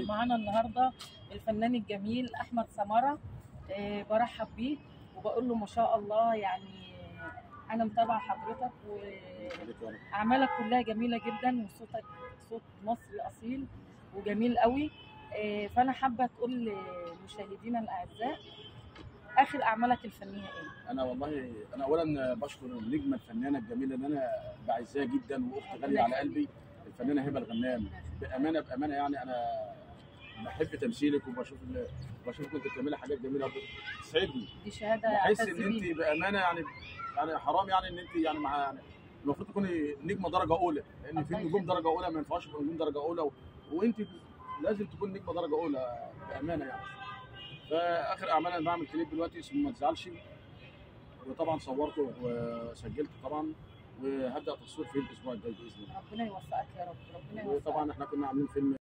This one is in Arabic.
معانا النهارده الفنان الجميل احمد سمره. برحب بيه وبقول له ما شاء الله، يعني انا متابعه حضرتك واعمالك كلها جميله جدا، وصوتك صوت مصري اصيل وجميل قوي. فانا حابه تقول لمشاهدينا الاعزاء اخر اعمالك الفنيه ايه؟ انا اولا بشكر النجمه الفنانه الجميله اللي انا بعزها جدا واخت غاليه على قلبي، الفنانه هبه الغنام. بامانه يعني انا بحب تمثيلك وبشوفك انت بتعملي حاجات جميله بتسعدني. دي شهاده بحس ان انت بامانه يعني حرام يعني ان انت يعني المفروض تكوني نجمه درجه اولى، لان في نجوم درجه اولى ما ينفعش يكونوا نجوم درجه اولى، وانت لازم تكون نجمه درجه اولى بامانه يعني. فاخر اعمال انا بعمل كليب دلوقتي اسمه ما تزعلش، وطبعا صورته وسجلته طبعا، وهبدا تصوير فيه الاسبوع الجاي باذن الله. ربنا يوفقك يا رب، ربنا يوفقك. وطبعا احنا كنا عاملين فيلم